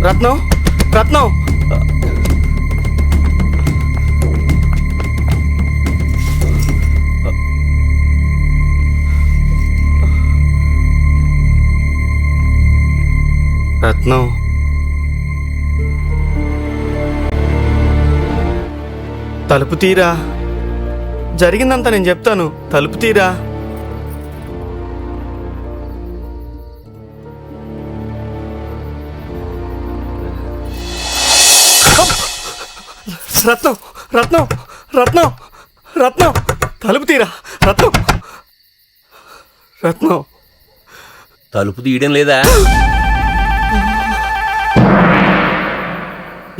రత్నం రత్నం రత్నం తలుపు తీరా. జరిగిందంతా నేను చెప్తాను. తలుపు తీరా. రత్నం రత్నం రత్నం రత్నం తలుపు తీరా. రత్నం రత్నం తలుపు తీయడం లేదా?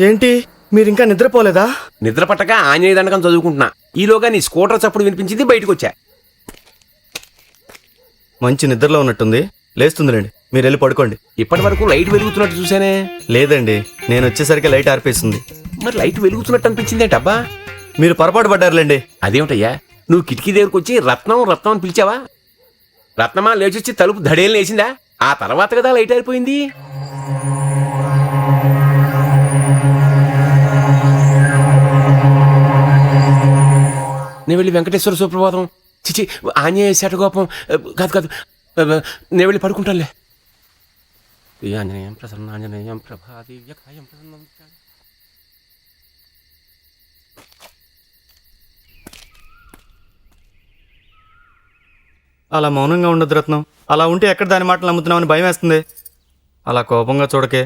ఏంటి మీరు ఇంకా నిద్రపోలేదా? నిద్ర పట్టక ఆంజనేయ దండకం చదువుకుంటున్నా. ఈలోగా నీ స్కూటర్ చప్పుడు వినిపించింది, బయటకు వచ్చా. మంచి నిద్రలో ఉన్నట్టుంది. లేస్తుందిలేండి, మీరు వెళ్ళి పడుకోండి. ఇప్పటి వరకు లైట్ వెలుగుతున్నట్టు చూసానే. లేదండి, నేను వచ్చేసరికి లైట్ ఆర్పేసింది. మరి లైట్ వెలుగుతున్నట్టు అనిపించిందేంటబ్బా? మీరు పొరపాటు పడ్డారులేండి. అదేమిటయ్యా, నువ్వు కిటికీ దగ్గరకు వచ్చి రత్నం రత్నం అని పిలిచావా? రత్నమా లేచొచ్చి తలుపు ధడేలు లేచిందా? ఆ తర్వాత కదా లైట్ ఆరిపోయింది. నేను వెళ్ళి వెంకటేశ్వర సుప్రభాతం, చిచి ఆంజనేయ శటగోపం కాదు కాదు, నేను వెళ్ళి పడుకుంటానులే. ఆంజనేయం ప్రసన్న ఆంజనేయం ప్రభాదివ్యకాయం ప్రసన్నం. అలా మౌనంగా ఉండదు రత్నం. అలా ఉంటే ఎక్కడ దాని మాటలు నమ్ముతున్నామని భయం వేస్తుంది. అలా కోపంగా చూడకే.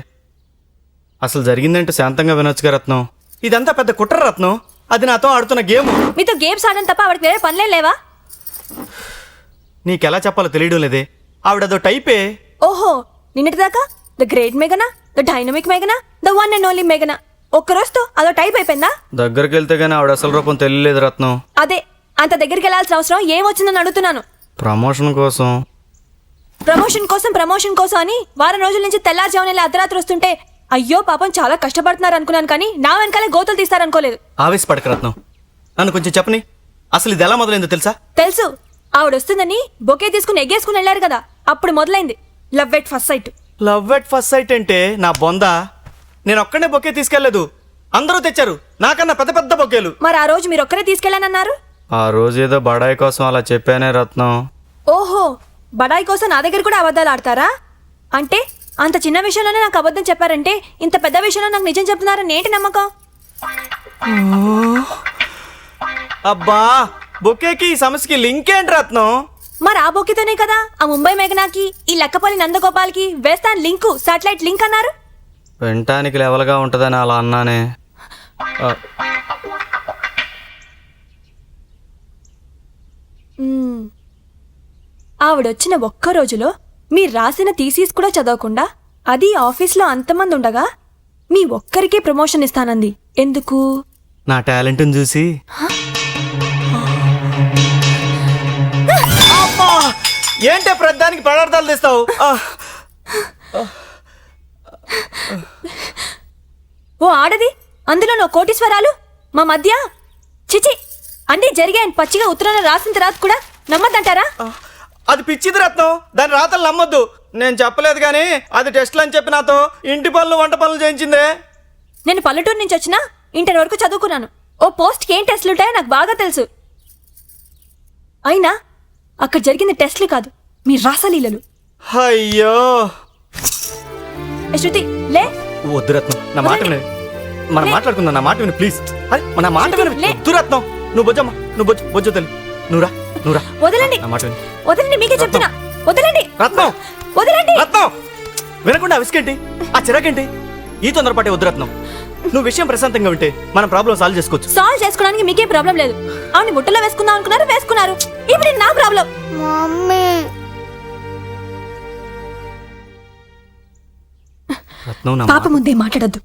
అసలు జరిగిందంటే శాంతంగా వినొచ్చుగా రత్నం. ఇదంతా పెద్ద కుట్ర రత్నం. అది నాతో ఆడుతున్న గేమ్. మీతో గేమ్స్ ఆడడం తప్ప ఆవిడకి వేరే పనులే లేవా? నీకెలా చెప్పాలో తెలియడం లేదే. ఆవిడదో టైపే. ఓహో, నిన్నటిదాకా ద గ్రేట్ మెగనా, ద డైనమిక్ మెగనా, ద వన్ అండ్ ఓన్లీ మెగనా, ఒక్కరోజుతో అదో టైప్ అయిపోయిందా? దగ్గరికి వెళ్తే గానీ ఆవిడ అసలు రూపం తెలియలేదు రత్నం. అదే, అంత దగ్గరికి వెళ్లాల్సిన అవసరం ఏమొచ్చిందని అడుగుతున్నాను. ప్రమోషన్ కోసం ప్రమోషన్ కోసం అని వారం రోజుల నుంచి తెల్లారుజామున అర్ధరాత్రి వస్తుంటే అయ్యో పాపం చాలా కష్టపడుతున్నారు అనుకున్నాను, కానీ నా వెనకాలే గోతులు తీస్తారనుకోలేదు. ఆవేశపడక రత్నం, నన్ను కొంచెం చెప్పని. అసలు ఇది ఎలా మొదలైందో తెలుసా? తెలుసు. ఆవిడ వస్తుందని బొకే తీసుకుని ఎగ్గేసుకుని వెళ్ళారు కదా, అప్పుడు మొదలైంది love at first sight. Love at first sight అంటే నా బొంద. నేను ఒక్కడే బొకే తీసుకెళ్లేదు, అందరూ తెచ్చారు నాకన్నా పెద్ద పెద్ద బొకేలు. మరి ఆ రోజు మీరు ఒక్కరే తీసుకెళ్ళానన్నారు. ఆ రోజు ఏదో బడాయి కోసం అలా చెప్పానే రత్నం. ఓహో, బడాయి కోసం నా దగ్గర కూడా అబద్ధాలు ఆడతారా? అంటే అంత చిన్న విషయంలోనే నాకు అబద్ధం చెప్పారంటే ఇంత పెద్ద విషయంలో నాకు నిజం చెప్తున్నారని ఏంటి నమ్మకం? అబ్బా, బొకేకి ఈ సమస్యకి లింక్ ఏంటి రత్నం? మరి ఆ బొక్కితోనే కదా ఆ ముంబై మేఘనాకి ఈ లక్కపల్లి నందగోపాల్కి వేస్తాను లింకు, సాటిలైట్ లింక్ అన్నారు. వినటానికి లెవెల్గా ఉంటుందని అలా అన్నానే. ఆవిడొచ్చిన ఒక్క రోజులో మీరు రాసిన థీసిస్ కూడా చదవకుండా, అది ఆఫీస్లో అంతమంది ఉండగా మీ ఒక్కరికే ప్రమోషన్ ఇస్తానంది. ఎందుకు? నా టాలెంట్ని చూసి. ఏంటే ప్రధానికి పదార్థాలు తెస్తావు? ఓ ఆడది, అందులో నో కోటీశ్వరాలు మా మధ్య. చిచి, అన్నీ జరిగాయని పచ్చిగా ఉత్తరాలు రాసిన తర్వాత కూడా నమ్మద్దంటారా? అది పిచ్చిది రత్నం, దాని రాతలు నమ్మొద్దు. నేను చెప్పలేదు కానీ అది టెస్ట్లు అని చెప్పి నాతో ఇంటి పనులు వంట పనులు చేయించిందే. నేను పల్లెటూరు నుంచి వచ్చినా ఇంటర్ వరకు చదువుకున్నాను. ఓ పోస్ట్కి ఏం టెస్టులు ఉంటాయో నాకు బాగా తెలుసు. అయినా అక్కడ జరిగింది టెస్ట్లు కాదు, మీ రాసలీలలు. అయ్యో శృతి, లే. వద్దు రత్నం, నా మాట విని మనం మాట్లాడుకుందాం. నా మాట విని ప్లీజ్. అరే నా మాట విని. వద్దు రత్నం, నువ్వు బొజ్జమ్మా, నువ్వు బొజ్జు తెలు. నువ్వురా. వదలండి, నా మాట విని. వదలండి, మీకే చెప్తున్నా. వదలండి రత్నం, వదలండి. రత్నం వినకుండా విసుకేంటి, ఆ చిరాకేంటి, ఈ తొందరపాటే వద్దు రత్నం. నువ్వు విషయం ప్రశాంతంగా ఉంటే మనం ప్రాబ్లం సాల్వ్ చేసుకోవచ్చు. సాల్వ్ చేసుకోవడానికి మీకేం ప్రాబ్లం లేదు. ఆవిడ ముట్టలో వేసుకుందాం అనుకున్నారు, వేసుకున్నారు. ఇప్పుడు నా ప్రాబ్లం. రత్నం, పాప ముందే మాట్లాడద్దు.